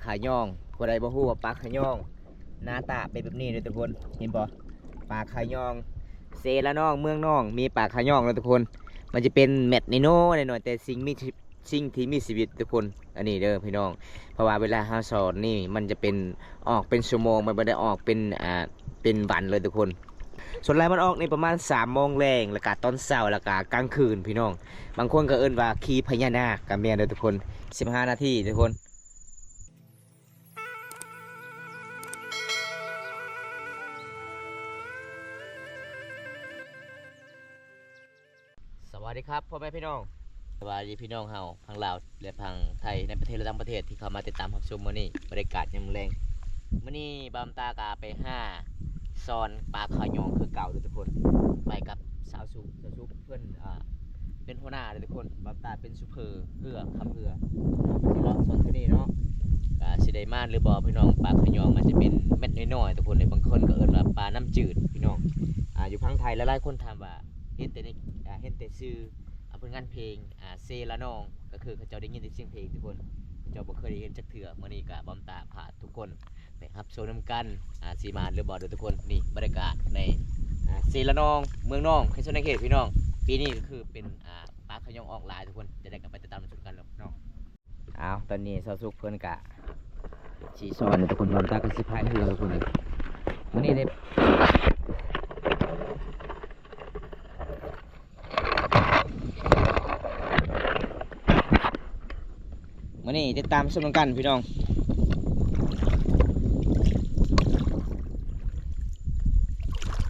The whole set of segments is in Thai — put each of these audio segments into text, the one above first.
ขายองผู้ใดบ่ฮู้ว่าปลาขายองหน้าตาเป็นแบบนี้เลยทุกคนเห็นบ่ปลาขายองเซละน้องเมืองน้องมีปลาขายองเลยทุกคนมันจะเป็นเม็ดน้อยๆหน่อยแต่สิ่งที่มีชีวิตทุกคนอันนี้เด้อพี่น้องเพราะว่าเวลาเฮาสอนนี่มันจะเป็นออกเป็นชั่วโมงมันไม่ได้ออกเป็นวันเลยทุกคนส่วนไรมันออกในประมาณ3 โมงแรงแล้วก็ตอนเช้าแล้วก็กลางคืนพี่น้องบางคนก็เอิ้นว่าขี่พญานาคกับแม่นเด้อทุกคน15 นาทีทุกคนสวัสดีครับพ่อแม่พี่น้องสวัสดีพี่น้องเฮาพังลาวและพังไทยในประเทศและต่างประเทศที่เข้ามาติดตามรับชมมื้อนี้บรรยากาศยามแรงมื้อนี้บามตากาไปซอนปลาขายองคือเก่าเลยทุกคนไปกับสาวสุเพื่อนเป็นหัวหน้าเลยทุกคนบามตาเป็นซูเปอร์เพื่อขับเรือสิเลาะซอนที่นี่เนาะสิได้มานหรือบ่พี่น้องปลาขายองมันจะเป็นเม็ดน้อยๆทุกคนเลยบางคนก็เอิ้นว่าปลาน้ำจืดพี่น้องอยู่พังไทยหลายๆคนถามว่าเห็นแต่ในเห็นแต่ชื่อผลงานเพลงเซละนองก็คือเขาเจ้าได้ยินแต่เสียงเพลงทุกคนเจ้าบ่เคยได้เห็นจักเถื่อมื้อนี้ก็บอมตาพาทุกคนไปรับชมนำกันสีมาหรือบ่เด้อทุกคนนี่บรรยากาศในเซละนองเมืองน้องเขตในเขตพี่น้องปีนี้ก็คือเป็นปลาขยองออกหลายทุกคนจะได้กลับไปติดตามชมกันแล้วน้องตอนนี้สาวสุกเพิ่นกะสีสอนทุกคนบอมตาก็สิพายเรือทุกคนเลยมื้อนี้ได้มื้อนี้ติดตามชมกันพี่น้อง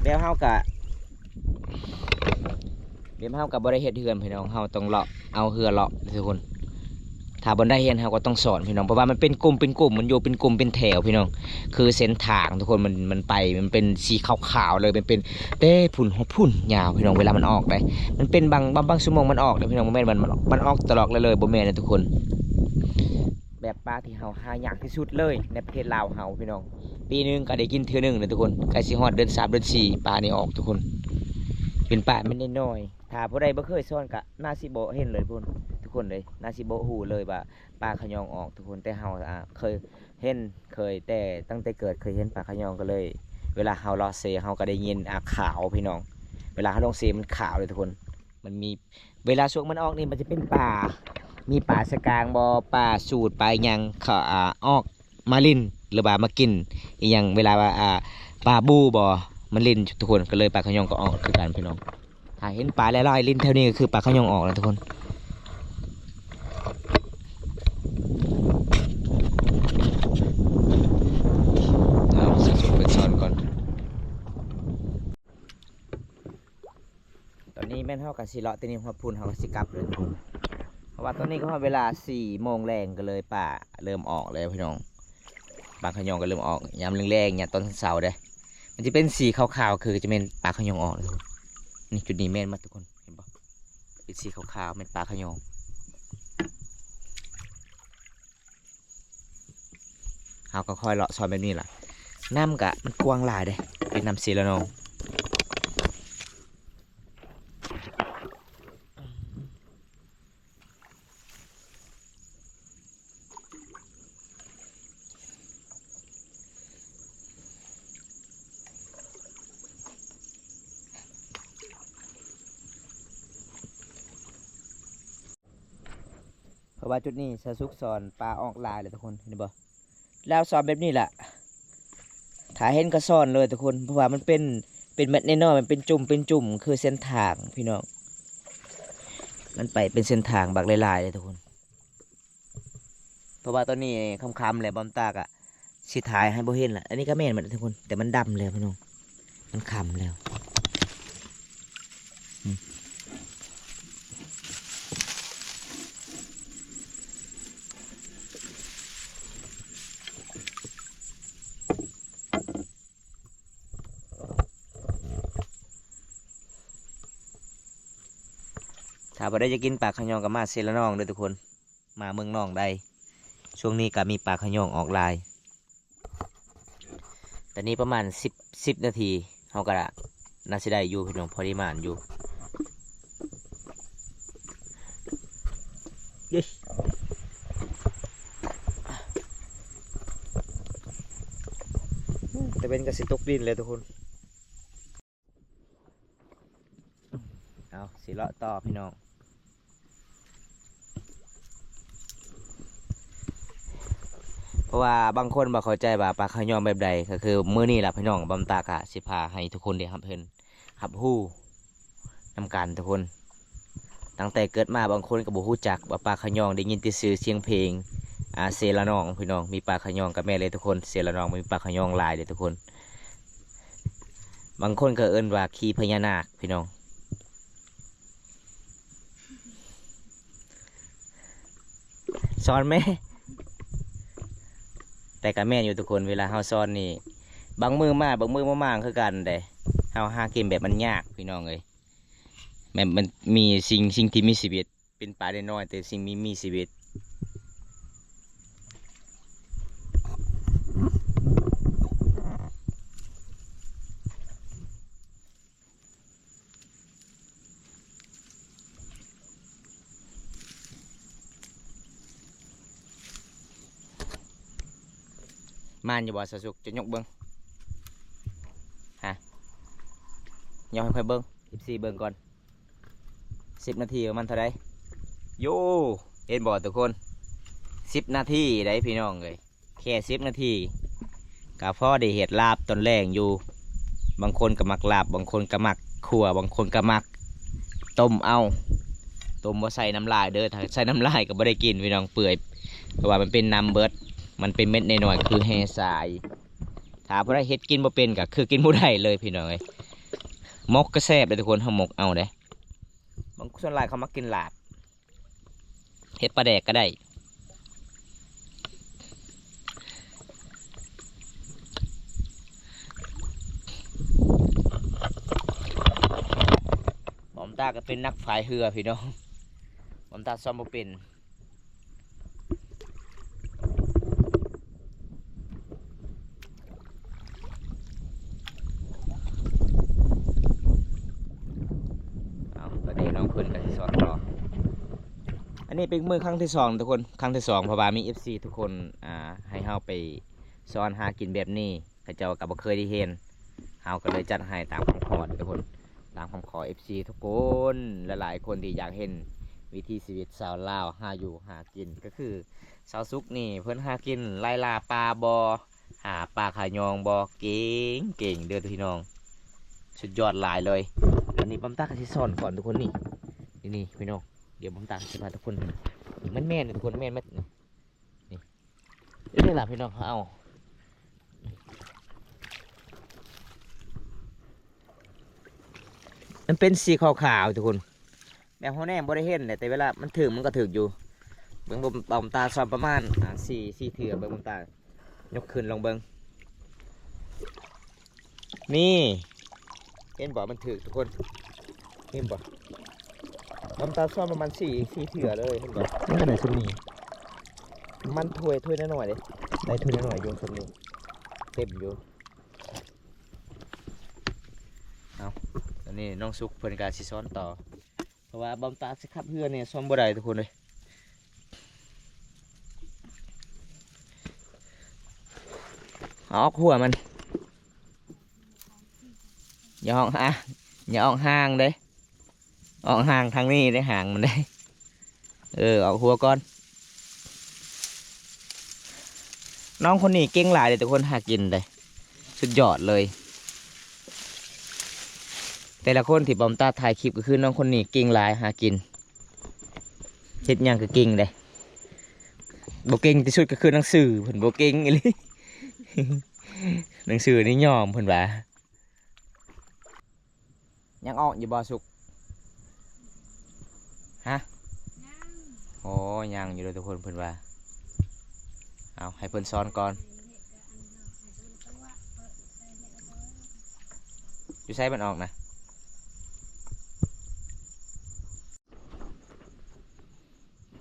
แล้วเฮากับบริเฮ็ดเฮือนพี่น้องเฮาต้องเลาะเอาเฮือเลาะทุกคนถ้าบ่ได้เฮ็ดเฮาก็ต้องสอนพี่น้องเพราะว่ามันเป็นกลุ่มมันอยู่เป็นกลุ่มเป็นแถวพี่น้องคือเส้นทางทุกคนมันไปมันเป็นสีขาวๆเลยมันเป็นเต้พุ่นยาวพี่น้องเวลามันออกได้มันเป็นบางชั่วโมงมันออกเลยพี่น้องบ่แม่นมันออกตลอดเลยบ่แม่นนะทุกคนแบบปลาที่เฮาหายากที่สุดเลยในประเทศลาวเฮาพี่น้องปีนึงก็ได้กินเทื่อนึงเลยทุกคนใกล้สิฮอดเดือน3เดือน4ปลานี่ออกทุกคนเป็นปลาไม่ได้น้อยถ้าผู้ใดบ่เคยซ่อนก็น่าสิบ่เห็นเลยทุกคนเลยน่าสิบ่ฮู้เลยว่าปลาขยองออกทุกคนแต่เฮาเคยเห็นแต่ตั้งแต่เกิดเคยเห็นปลาขยองก็เลยเวลาเฮาลอเซเฮาก็ได้ยินขาวพี่น้องเวลาเฮาลงเซมันขาวเลยทุกคนมันมีเวลาช่วงมันออกนี่มันจะเป็นปลามีปลาสกางบ่ปลาสูตรปลาหยังเขาออกมาลินหรือว่ามากินอีหยังเวลาว่าปลาบูบ่มันลินทุกคนก็เลยปลาขยองก็ออกคือกันพี่น้องถ้าเห็นปลาลอยๆลินเท่านี้ก็คือปลาขยองออกแล้วทุกคนเอาสุดเป็นซ้อนก่อนตอนนี้แม่นเฮากับสิเลาะตัวนี้หัวพุ่นเฮาก็สิกลับเลยเพราะว่าตอนนี้ก็เวลา4 โมงแรงก็เลยปลาเริ่มออกเลยพี่น้องปลาขยองก็เริ่มออกยามแรงๆเนี่ยตอนเช้าเด้มันจะเป็นสีขาวๆคือจะเป็นปลาขยองออกเลยนี่จุดนี้แม่นมาทุกคนเห็นปะเป็นสีขาวๆเป็นปลาขยองเขาก็ค่อยเลาะซอยแบบนี้ล่ะน้ำกะมันกว้างหลายเลยเป็นน้ำสีละนองเพราะว่าจุดนี้สะซุกสอนปลาออกลายเลยทุกคนเห็นบ่แล้วสอนแบบนี้แหละถ้าเห็นก็สอนเลยทุกคนเพราะว่ามันเป็นเม็ดน้อยๆมันเป็นจุ่มคือเส้นทางพี่น้องมันไปเป็นเส้นทางบักลายๆเลยทุกคนเพราะว่าตอนนี้ค่ำๆเลยบอมตากะสิถ่ายให้บ่เห็นล่ะอันนี้ก็แม่นเหมือนทุกคนแต่มันดำแล้วพี่น้องมันค่ำแล้วถ้าบ่ได้จะกินปลาขยองกับมาเซละนองเลยทุกคนมาเมืองนองได้ช่วงนี้ก็มีปลาขยองออกลายแต่นี้ประมาณ10 นาทีเขาก็น่าจะได้อยู่พี่น้องพอดีมานอยู่ แต่เป็นกระสิตกดินเลยทุกคนเอาสิเลาะต่อพี่น้องเพราะว่าบางคนบ่เข้าใจว่าปลาขยองแบบใดก็คือมื้อนี้ล่ะพี่น้องบำตากะสิพาให้ทุกคนได้รับเพิ่นรับรู้นำกันทุกคนตั้งแต่เกิดมาบางคนก็บ่รู้จักว่าปลาขยองได้ยินแต่ชื่อเสียงเพลงเซละนองพี่น้องมีปลาขยองกับแม่เลยทุกคนเซละนองมีปลาขยองหลายเลยทุกคนบางคนก็เอิ้นว่าขี้พญานาคพี่น้องสอนไหมแต่กับแม่อยู่ทุกคนเวลาเฮาสอนนี่บางมือมาบางมือบ่มาคือกันเด้เฮาหาเกมแบบมันยากพี่น้องเอ้ยมันมีสิ่งที่มีชีวิตเป็นปลาได้น้อยแต่สิ่งมีชีวิตม่านอยู่บ่สสุกจะยกเบิ้งฮะยกให้ค่อยเบิ้ง14เบิ้งก่อน10 นาทีมันเท่าไรโย่เห็นบ่ทุกคน10 นาทีได้พี่น้องเลยแค่10 นาทีกะพอได้เห็ดลาบตอนแรงอยู่บางคนก็มักลาบบางคนก็มักขั่วบางคนก็มักต้มเอาต้มบ่ใส่น้ำลายเด้อถ้าใส่น้ำลายก็บ่ได้กินพี่น้องเปื่อยเพราะว่ามันเป็นน้ำเบิดมันเป็นเม็ดน้อยๆคือแฮทรายถ้าพอได้เฮ็ดกินบ่เป็นก็คือกินบ่ได้เลยพี่น้องเอ้ยมกก็แซ่บเลยทุกคนเฮามกเอาเด้บางส่วนหลายเขามักกินลาบเฮ็ดปลาแดกก็ได้หม่อมตาก็เป็นนักพายเรือพี่น้องหม่อมตาซ่อมบ่เป็นอันนี้เป็นมือครั้งที่2ทุกคนครั้งที่2เพราะว่ามี FC ทุกคนให้เฮาไปสอนหากินแบบนี้เขาเจ้าก็บ่เคยได้เห็นเฮาก็เลยจัดให้ตามคำขอทุกคนตามคำขอ FC ทุกคนหลายๆคนที่อยากเห็นวิถีชีวิตชาวลาวหาอยู่หากินก็คือชาวซุกนี่เพิ่นหากินไล่ล่าปลาบ่หาปลาขายองบ่เก่งเด้อพี่น้องสุดยอดหลายเลยอันนี้บำตาก็สิสอนก่อนทุกคนนี่พี่น้องเดี๋ยวผมตามจะพาทุกคนมันแม่นทุกคนแม่นมัดนี่นี่แหละพี่น้องเขาเอามันเป็นสีขาวๆทุกคนแบบเขาแน่บริเห็นแต่เวลามันถึงมันก็ถึงอยู่เบิ้งบมตาซ้อมประมาณสี่เถื่อเบิ้งบมตายกขึ้นลงเบิ้งนี่เห็นบ่มันถึงทุกคนเห็นบ่บำตาซ่อมประมาณสี่เถื่อเลยเห็นบ่นี่ขนาดชุดนี้มันถ้วยน้อยๆเลยได้ถ้วยน้อยๆโยนชุดนี้เต็มอยู่เอาตอนนี้น้องซุกเพิ่นกาสิซ้อนต่อเพราะว่าบำตาสิขับเรือเนี่ยซ้อมบ่ได้ทุกคนเลยเอาออกหัวมันอย่าออกห่างเด้ออกห่างทางนี้ได้ห่างมันได้ออกหัวก่อนน้องคนนี้เก่งหลายเลยทุกคนหากินเลยสุดยอดเลยแต่ละคนที่บอมตาถ่ายคลิปก็คือน้องคนนี้เก่งหลายหากินเฮ็ดยังก็เก่งเลยบ่เก่งที่สุดก็คือหนังสือเพิ่นบ่เก่งอีหลีหนังสือนี่ยอมเพิ่นว่ายังออกอยู่บ่สุกฮะโอ้ยังอยู่เลยทุกคนเพิ่นว่าเอาให้เพิ่นซ้อนก่อนอยู่ใช้มันออกนะ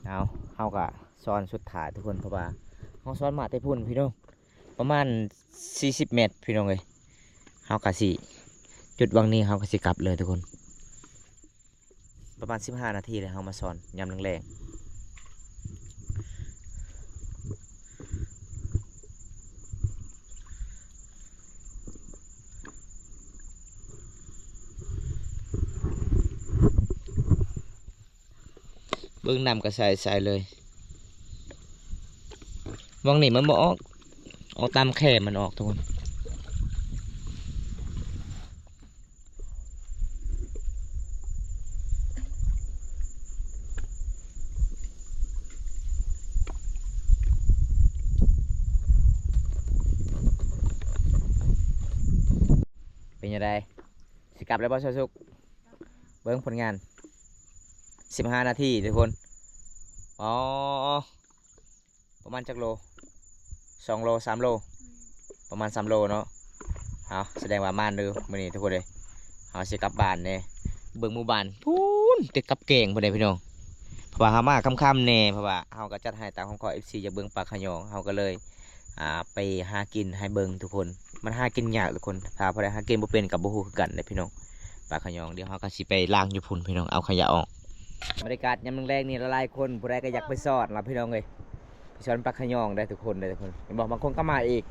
เอาเฮากะซ้อนสุดถ่ายทุกคนเพราะว่าเฮาซ้อนมาแต่พุ่นพี่น้องประมาณ40 เมตรพี่น้องเลยเฮากะสิจุดวังนี้เฮากะสิกลับเลยทุกคนประมาณ15 นาทีเลยเฮามาซ้อนยำแรง เบิ่งน้ำก็ใส่เลยมองนี่มันบ่ออกตามแค่มันออกทุกคนเป็นยังไงสิกลับแล้วบ่สุกเบิ่งผลงาน15 นาทีทุกคนอ๋อประมาณจักโล2 โล 3 โลประมาณ3 โลเนาะเอาแสดงว่าม่านเด้อมื้อนี้ทุกคนเลยเอาสิกลับบ้านเนี่ยเบิ่งหมู่บ้านพูนติดกับเก่งพุ่นเด้พี่น้องเพราะว่าเฮามาค่ำๆแน่เพราะว่าเฮาก็จัดให้ตามของขอ FC อยากเบิ่งปลาขยองเฮาก็เลยไปหากินให้เบิ่งทุกคนมันหากินยากทุกคนถ้าพอได้หากินบ่เป็นกับบ่ฮู้คือกันเด้พี่น้องปลาขยองเดี๋ยวเฮาก็สิไปล้างอยู่พุ่นพี่น้องเอาขยะออกบรรยากาศยามแรงๆนี่หลายๆคนผู้ใดก็อยากไปสอดล่ะพี่น้องเอ้ยไปสอนปลาขยองได้ทุกคนเลยทุกคนเห็นบอกบางคนก็มาอีก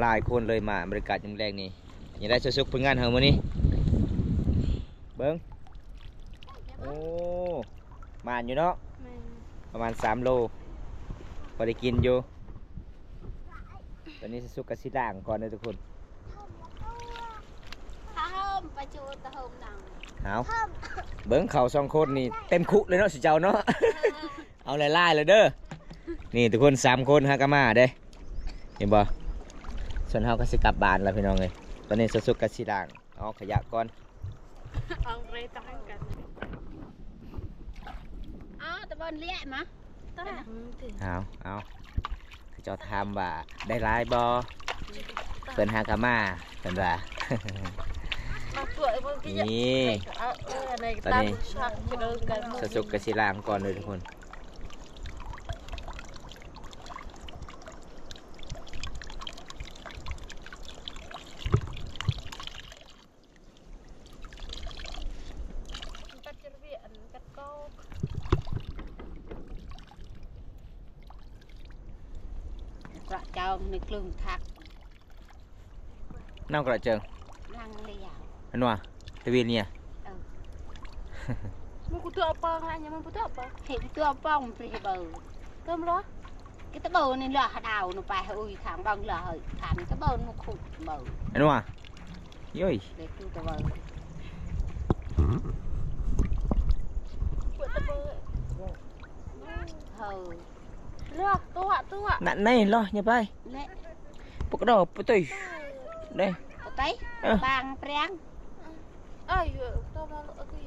หลายคนเลยมาบรรยากาศยามแรงนี่อย่าได้สุกๆผลงานเฮามื้อนี้เบิ่งโอ้มานอยู่เนาะประมาณ3 โลพอได้กินอยู่ตอนนี้สุกกะสิด่างก่อนเลยทุกคนเอาเบิ้งเขา2 คนนี่เต็มคุเลยเนาะสิเจ้าเนาะ เอาไล่ๆเลยเด้อนี่ทุกคน3 คนฮากามาเด้เห็นบ่ส่วนเฮาก็สิกลับบ้านแล้วพี่น้องเอ้ยตอนนี้สุกกะสิด่างเอาขยะก่อนเอาไปตั้งกันตะบนเลี้ยมะเอาเจ้าถามว่าได้หลายบ่เพิ่นฮากามาเพิ่นว่านี่ตอนนี้สุกกะสิล้างก่อนเลยทุกคนกระเจ้าในกลุ่มทักน้ำกระเจิงลังเลี้ยวอันว่าตะวีเนี่ยมันกูตัวปองอะไรเนี่ยมันกูตัวปองเห็นตัวป้องปรีเบอร์ก็มั้งcái tớ bầu này là hạt đào nó phải ui thằng bằng là hơi thằng cái bầu nó khụt bầu anhว่าย่อยđể tôi tớ bầu lo tua nặng này lo nhập bay bốc đầu bốc tùy đây tay bang prang ơi tao mà cái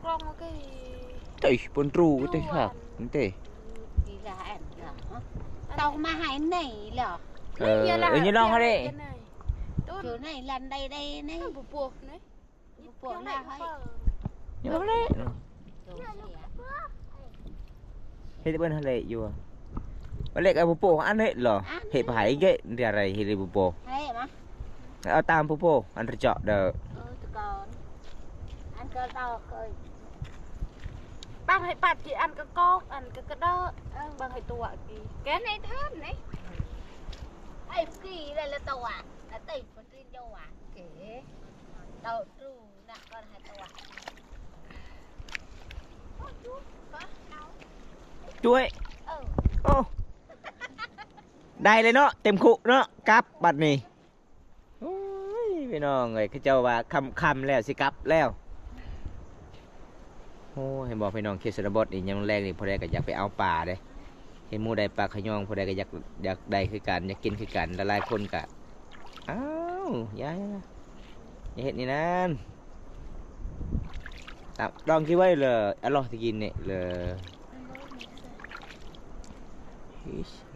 con cái tùy bồn trù cái tùy hả tùy đi ra ăn tao mà hai này là như lo hết đi chỗ này lần đây này buộc đấy buộc là hơi như lo đấyเฮ็ดเบิ่นทะเลอยู่ว่าเล็กเอาปูโป้อันเฮ็ดเหรอเฮ็ดไผเกะเดี๋ยวอะไรเฮ็ดปูโป้เฮ้ยมะเอาตามปูโป้อันเจาะเด้อตะกอนอันก็ดอกเอ้ยบางให้ปัดกี่อันก็กอกอันก็กระเด้อบางให้ตัวกี่แกในท่านไหนไอ้กี่เลยละตัวแล้วติดคนที่เจ้าหวานเก๋เราดูน่ะก็ให้ตัวช่วยโอ้ได้เลยเนาะเต็มคุเนาะกลับบัดนี้โอ้ยพี่น้องเอ้ยเขาเจ้าว่าคำแล้วสิกลับแล้วโอ้เห็นบอกพี่น้องเขตชนบทนี่ยังแรงนี่พอได้ก็อยากไปเอาปลาเด้เห็นหมู่ใดปลาขยองพอได้ก็อยากได้คือกันอยากกินคือกันหลายคนก็อ้าวอย่าเห็นนี่นั่นลองคิดไว้เลยอร่อยที่กินเนี่ยเลย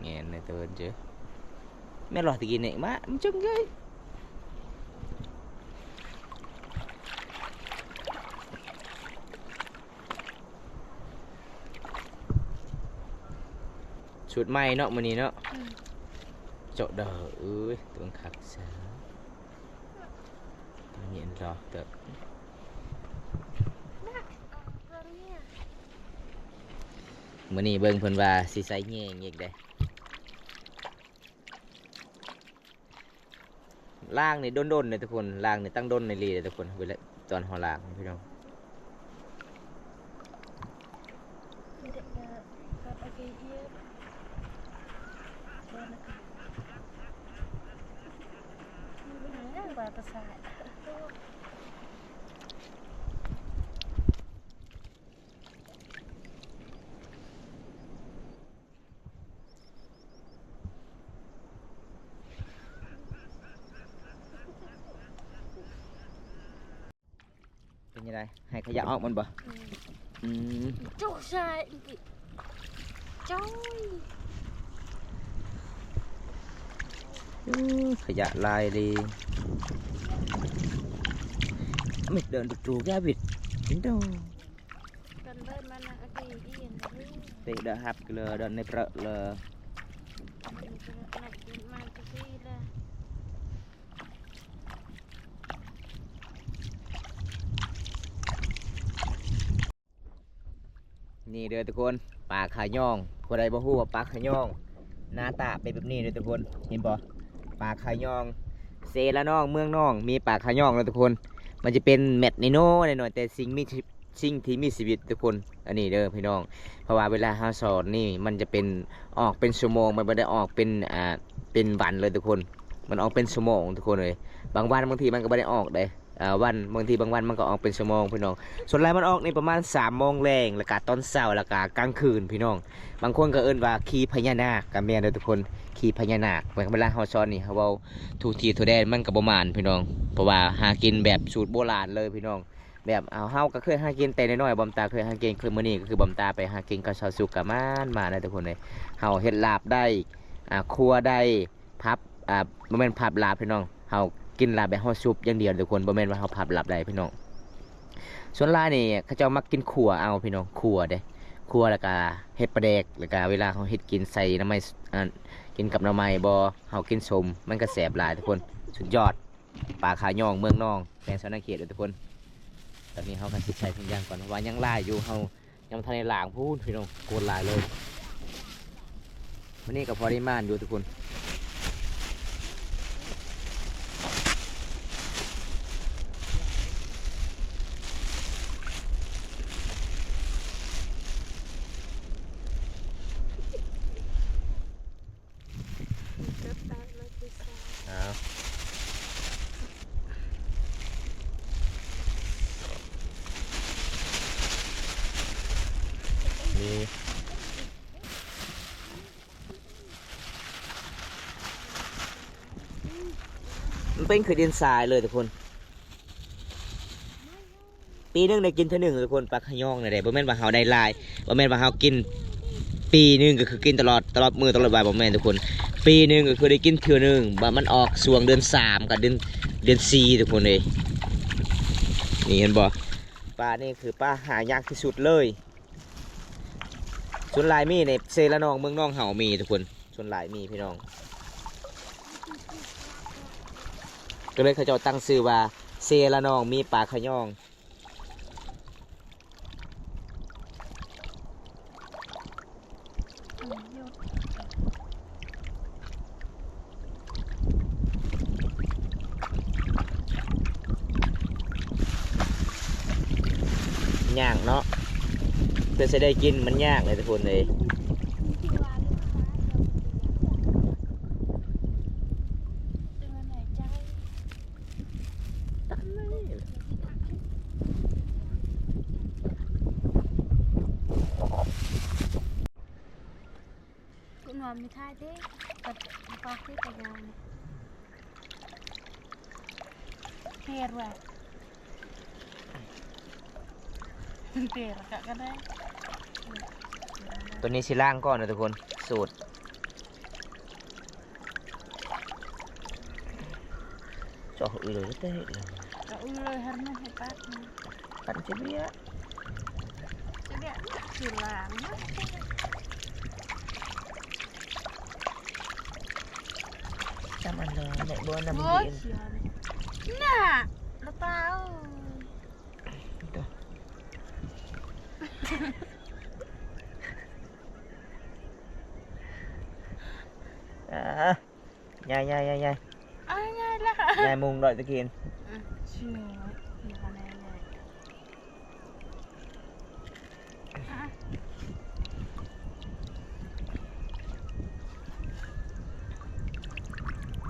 nghe này tôi chứ mấy loài thì gì này má chân ghê chuột may nọ mà nhìn nọ chỗ đờ ơi tôi khắc xa tôi nhìn rõ đượcมื้อนี้เบิ่งเพิ่นว่าสิใส่แง่งอีกเด้ล่างนี่ด้นๆเลยทุกคนล่างนี่ตั้งด้นในรีเลยทุกคนเวลาตอนห่อล่างพี่น้อง ระสายเป็นยังไงให้ขยะออกมันบ่อืม โจ้ใช่จ้อย ขยะลายดีมิดเดินถูกๆแกบิดchính đâu กันเบิ้ลมานะอดีอีนเลย tệ đã hạp lờ đợt này prợ lờ มันจะหนักกินมาจะที่ละ นี่เด้อทุกคนปลาขาย่องคนใดบ่ฮู้ว่าปลาขาย่องหน้าตาเป็นแบบนี้เด้อทุกคนเห็นบ่ปลาขาย่องเซละน้องเมืองน้องมีปลาขาย่องเด้อทุกคนมันจะเป็นเม็ดนิโน่หน่อยๆแต่สิ่งที่มีชีวิตทุกคนอันนี้เด้อพี่น้องเพราะว่าเวลาเฮาสอนนี่มันจะเป็นออกเป็นชั่วโมงมันบ่ได้ออกเป็นวันเลยทุกคนมันออกเป็นชั่วโมงทุกคนเลยบางวันบางทีมันก็บ่ได้ออกเด้วันบางทีบางวันมันก็ออกเป็นชั่วโมงพี่น้องส่วนแรกมันออกในประมาณ3 โมงแรงแล้วก็ตอนเช้าแล้วก็กลางคืนพี่น้องบางคนก็เอิ้นว่าขี่พญานาคก็แม่นเด้อทุกคนขี่พญานาคเวลาเฮาสอนนี่เฮาเว้าทุกทีทุกแดนมันก็บ่มานพี่น้องเพราะว่าหากินแบบสูตรโบราณเลยพี่น้องแบบเฮาก็เคยหากินแต่น้อยๆบอมตาเคยหากินคือมื้อนี้ก็คือบอมตาไปหากินกับชาวสุกก็มาได้ทุกคนเลยเฮาเฮ็ดลาบได้ครัวได้พับบ่แม่นพับลาบพี่น้องเฮากินลาบแบบเฮาซุปอย่างเดียวทุกคนบ่แม่นว่าเฮาพับลาบได้พี่น้องส่วนหลายนี่เขาเจ้ามักกินขั่วเอาพี่น้องขั่วเด้ขั่วแล้วก็เฮ็ดปลาแดกแล้วก็เวลาเฮาเฮ็ดกินใส่น้ำไม้กินกับน้ำไม้บ่เฮากินสมมันก็แซ่บหลายทุกคนสุดยอดปลาขาย่องเมืองน้องแขวงสวรรณเขตทุกคนตอนนี้เฮาก็สิใช้ทุกอย่างก่อนเพราะว่ายังหลายอยู่เฮายังบ่ทันได้ล้างพูนพี่น้องโกนหลายเลยวันนี้ก็พอได้ม่านอยู่ทุกคนนี่มันเป็นคือดินทรายเลยทุกคนปีนึงได้กินเท่านึงทุกคนปลาขะย่องนี่แหละบ่แม่นว่าเฮาได้หลายบ่แม่นว่าเฮากินปีนึงก็คือกินตลอดมื้อตลอดวันบ่แม่นทุกคนปีนึงก็คือได้กินเทื่อนึงว่ามันออกช่วงเดือน3กับเดือน4ทุกคนเอ้ยนี่เห็นบ่ปลานี่คือปลาหายากที่สุดเลยส่วนหลายมีในเซละนองเมืองน้องเฮามีทุกคนส่วนหลายมีพี่น้องก็เลยเขาเจ้าตั้งชื่อว่าเซละนองมีปลาขะย่องยากเนาะเพื่อจะได้กินมันยากเลยทุกคนเลยคุณหมอมีท่าเด้กับปลาที่ตะยางเทียร์ว่ะเทียร์ก็ได้ ตัวนี้ชิล่างก่อนนะทุกคนสูตรcho hụi rồi rất đấyก็อุ้ยเลยฮันไม่ให้ปัดนะ cắn chết bia จะเนี่ยสีหลางนะ chăm ăn rồi mẹ bữa nằm โอ้ย điện เสียเลยน่ะละตาnhai nhai nhai nhai อ้ายง่ายละ nhai mùng đợi tôi kiên เชื่อมีคะแนนใหญ่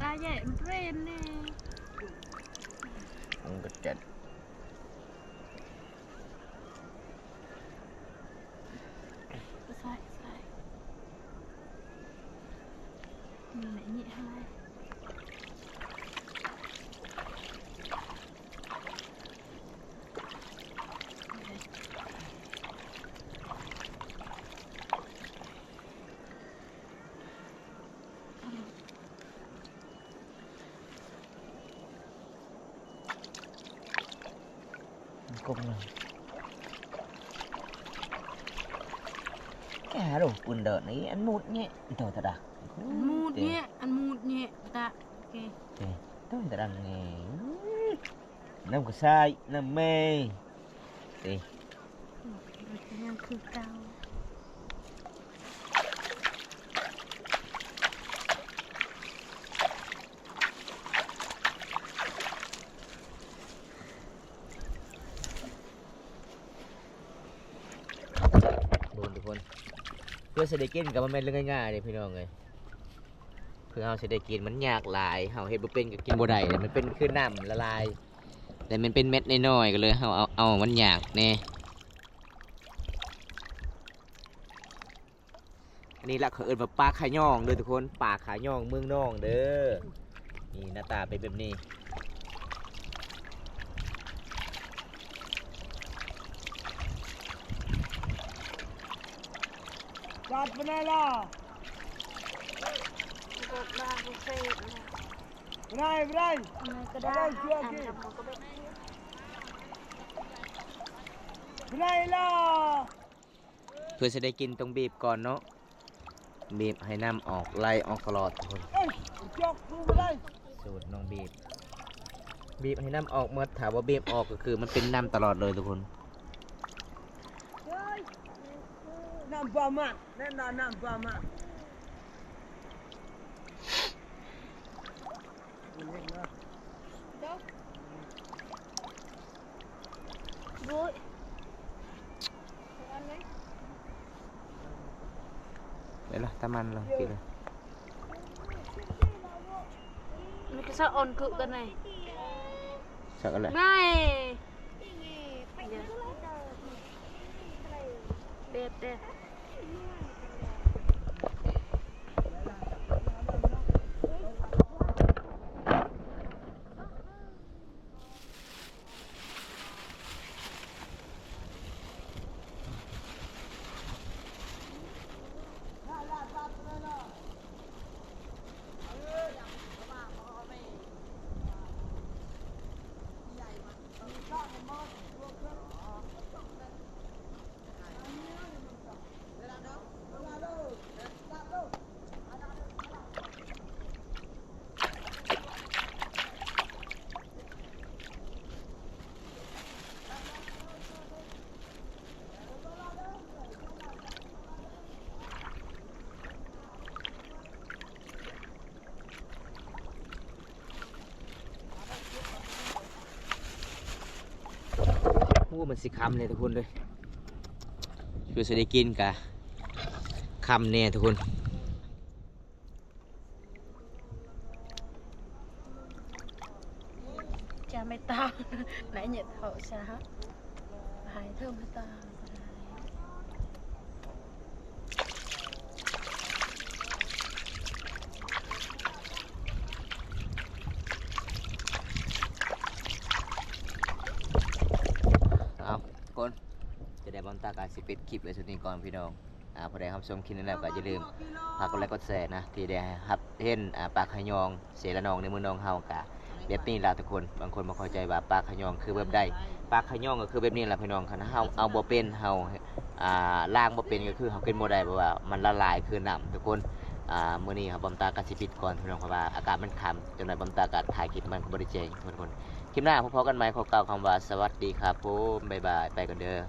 ตาใหญ่มันเป็นแน่ มันก็จัด ใส่มีไหนนี่ให้cục này cái hả đồ quần đợt ấy ăn mút nhẹ thôi thật à mút nhẹ ăn mút nhẹ ta ok thôi thật ăn nghe nằm có sai nằm mê đi ยังคือเก่า โดนทุกคนเพื่อจะได้กินกับมันเป็นเรื่องง่ายๆเลยพี่น้องเลยเพื่อเราจะได้กินมันยากหลายเราเฮ็ดบ่เป็นก็กินบ่ได้เลยมันเป็นคือน้ำละลายแต่มันเป็นเม็ดน้อยๆก็เลยเราเอามันยากแน่อันนี้ละเขาเอิ้นว่าปลาขาย่องเด้อทุกคนปลาขาย่องเมืองน้องเด้อนี่หน้าตาเป็นแบบนี้จัดไปไหนล่ะ กดลาบุฟเฟ่ต์ ไปไหนไปไหน อะไรก็ได้อันกับมันก็ได้ ไปไหนล่ะ เพื่อจะได้กินต้องบีบก่อนเนาะบีบให้น้ำออกไล่ออกตลอดทุกคน เอ้ยจกดูไปไหน สูตรน้องบีบบีบให้น้ำออกเมื่อถามว่าบีบออกก็คือมันเป็นน้ำตลอดเลยทุกคน น้ำปลามันแน่นอนน้ำปลามัน บุ้ย đấy là tam ăn rồi kì rồiมันก็จะอ่อนกึกกันไง sợ lại ง่ายเด็ดเด็ด mua mình xịt khăm nàyทุกคนเลยเพื่อจะได้กินกะคำเนี่ยทุกคน cha mày ta nãy nhận hậu xa hãy thơm mày ta เอาคนจะได้บอลตากาสิปิดคลิปไว้สุดนี้ก่อนพี่น้องพอได้ครับชมคลิปนี้แล้วก็อย่าลืมฝากกดไลค์กดแชร์นะที่ได้ฮับเห็นปลาขยองเสละนองในมือน้องเฮากะแบบนี้ล่ะทุกคนบางคนบ่เข้าใจว่าปลาขยองคือแบบใดปลาขยองก็คือแบบนี้ล่ะพี่น้องคันเฮาเอาบ่เป็นเฮาล้างบ่เป็นก็คือเฮากินบ่ได้เพราะว่ามันละลายคือน้ำทุกคนมื้อนี้ครับบอมตากาสิปิดก่อนพี่น้องเพราะว่าอากาศมันค่ำจังได๋บอมตากาถ่ายคลิปมันก็บ่ได้แจ้งทุกคนคลิปหน้าพบกันใหม่ขอกล่าวคำว่าสวัสดีครับผมบ๊ายบายไปกันเด้อ